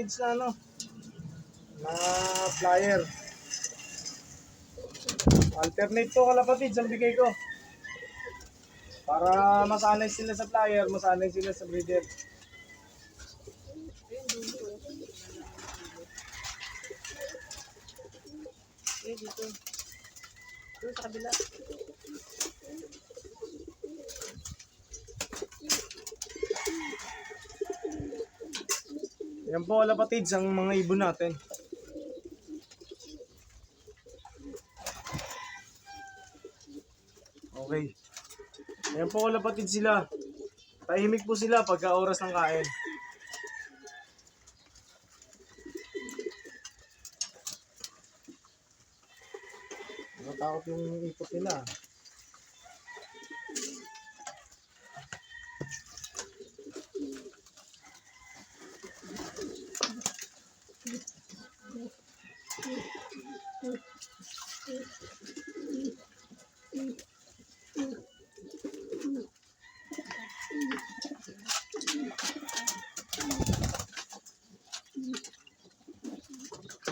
kalapatids na ano, na flyer. Alternate to kalapatids ang bigay ko. Para masanay sila sa flyer, masanay sila sa breeder. Dito. Doon sa kabila. Yan po kalapatids ang mga ibon natin. Okay. Ayan po kalapatids sila. Tahimik po sila pagka oras ng kain. Nakatakot yung ipot nila.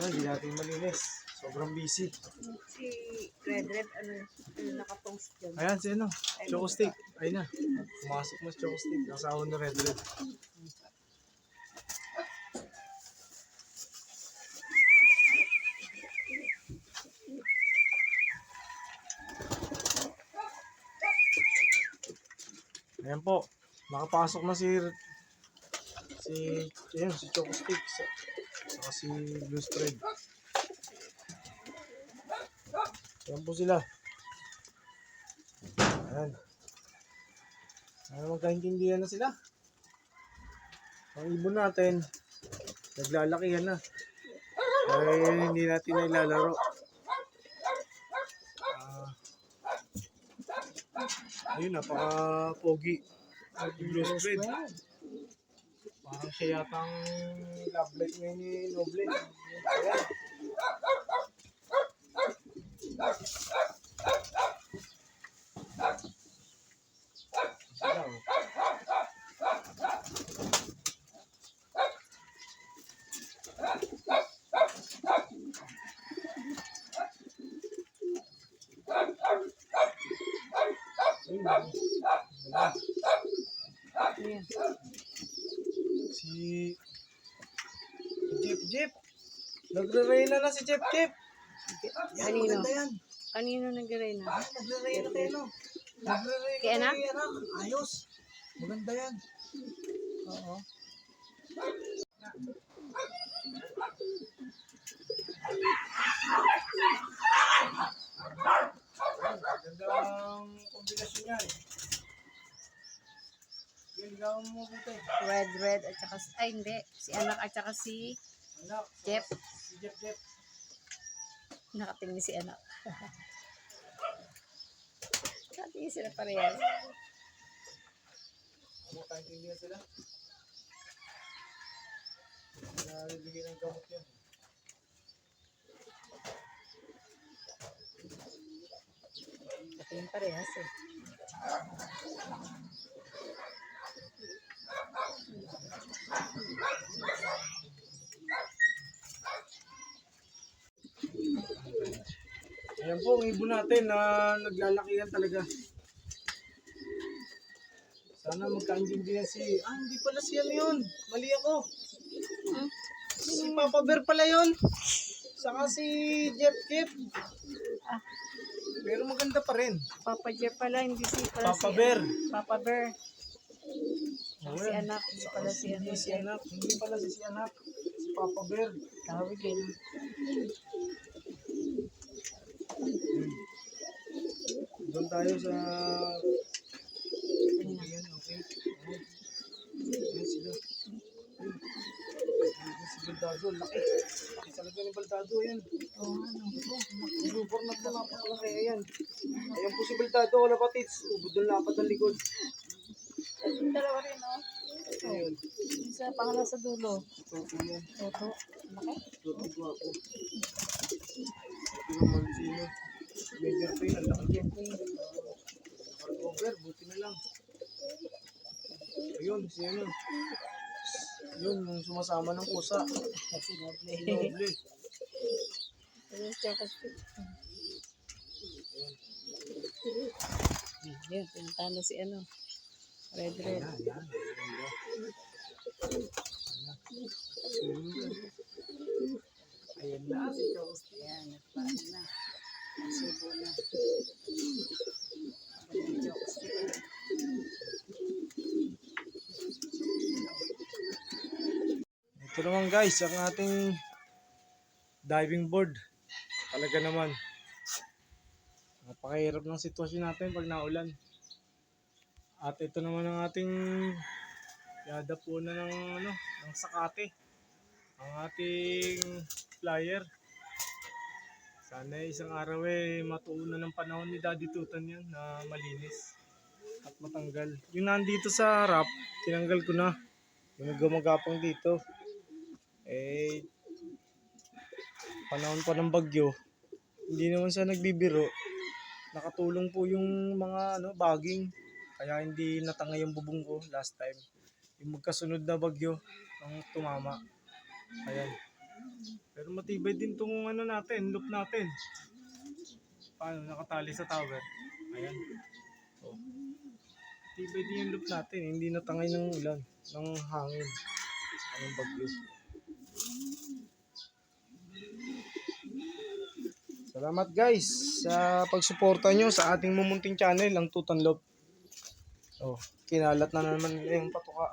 Hindi natin malinis. Sobrang busy. Si Red, ano nakapost dyan? Ayan si ano, Choco Stick. Ayun na. Pumasok mo si Choco Stick. Asawa ni Red. Ayan po. Nakapasok na si Choco Stick. Saka si Blue Spread. Ayan po sila. Ayan. Magkaintindihan na sila. Ang ibon natin, naglalakihan na. Kaya hindi natin na ilalaro. Ayun, napaka-pogi. Blue Spread. Parang siya yatang love life ngayon ni Noble. Ayan. Ayan. Si Jeep. Nagre-reyna na si Jeep. Yan, Kanino? maganda yan. Kanino nag-reyna? Nagre-reyna tayo, no? Nagre-reyna Kay anak? kay anak. Ayos. Maganda yan. Oo. Magandang kombinasyon yan. Yan, gawin mo buti. Red at saka ay hindi, si anak at saka si Anak. Jeff. Si Jeff. Nakatingin si anak. Nakatingin sila parehas. Ano tayong tingin sila? Nalibigay ng gamot yan. Nakatingin parehas eh. Ayan po, ang ibon natin na naglalakihan talaga. Sana magkaintindihan hindi pala siya yun. Mali ako. Si Papa Bear pala yun. Saka si Jeff. Pero maganda pa rin. Papa Jeff pala, hindi si pala Papa si Bear. Papa Bear. Oh, Si anak, hindi pala si Hindi si anak. Hindi pala si anak. Si Papa Bear. Tawag din. Doon tayo sa... Ayan, okay. Ayan sila. Ayan si Baldado. Laki. Laki talaga ni Baldado. Ayan. Super na ito. Napakalaki. Ayan. Ayan po si Baldado. Wala patits. Ubod ng lapat ng likod. Dalawa rin, no? Ayan. Isa pangalan sa dulo. Toto yan. Toto. Laki. Toto guwapo. Ito naman sino. Major pain. Ang laki yan. Over. Buti na lang. Ayun. Siya na. Yun, yung sumasama ng pusa. Sinoble. Noble. Ayun, tsaka si... Yan, pinunta na si ano. Red. Yan, yan. Ayan na, si Toasty. Yan, nagpaano na. Subo na. Ayan, jokes. Ito naman guys, ang ating diving board. Talaga naman. Napakahirap ng sitwasyon natin pag naulan. At ito naman ang ating yada po na ng sakate. Ang ating flyer. Sana isang araw matuunan ng panahon ni Daddy Tutan yan na malinis at matanggal. Yung nandito sa harap, tinanggal ko na. Yung gumagapang dito. Panahon pa ng bagyo, hindi naman siya nagbibiro. Nakatulong po yung mga baging, kaya hindi natangay yung bubong ko last time. Yung magkasunod na bagyo ang tumama. Ayan. Pero matibay din tong natin, loop natin. Paano nakatali sa tower. Ayan. So, matibay din yung loop natin, hindi natangay ng ulan, ng hangin, ng bagyo. Salamat guys sa pagsuporta nyo sa ating mumunting channel, ang Tutan Love. Oh, kinalat na naman yung patuka.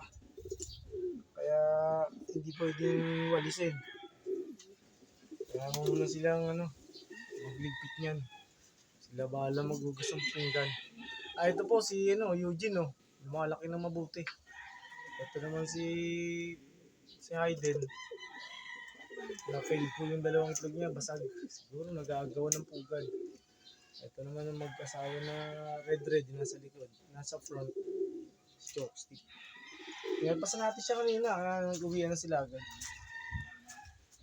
Kaya hindi pwedeng walisin. Kaya muna silang magligpit niyan. Sila bahala maghugas ng pinggan. Ito po si Eugene lumalaki ng mabuti. Ito naman si Hayden. Na-fail po yung dalawang itlog niya, basag. Siguro nag-aagawan ng pugal. Ito naman ang mag-asawa na red nasa likod, nasa front. Chopstick. Pinagpasan natin siya kanina, kaya nag-uwian na sila agad.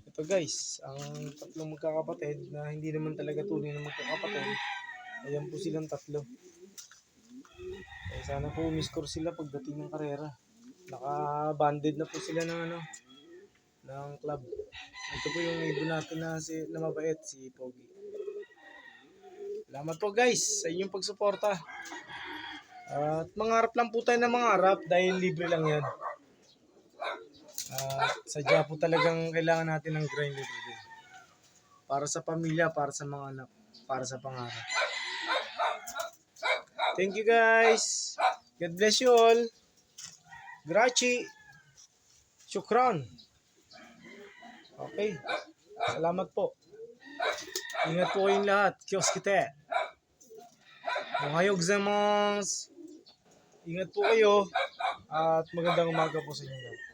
Ito guys, ang tatlong magkakapatid na hindi naman talaga tunay na magkakapatid. Ayan po silang tatlo. Kaya sana po umiscore sila pagdating ng karera. Naka-banded na po sila ng club. Ito po yung ibon natin na mabait, si Pogi. Salamat po guys sa inyong pagsuporta. At mangarap lang po tayo ng mangarap dahil libre lang yan. Sadya po talagang kailangan natin ng grind every day. Para sa pamilya, para sa mga anak, para sa pangarap. Thank you guys. God bless you all. Grazie. Shukran. Okay. Salamat po. Ingat po kayong lahat. Kiyos kita. Ohayou gozaimasu. Ingat po kayo. At magandang umaga po sa inyo.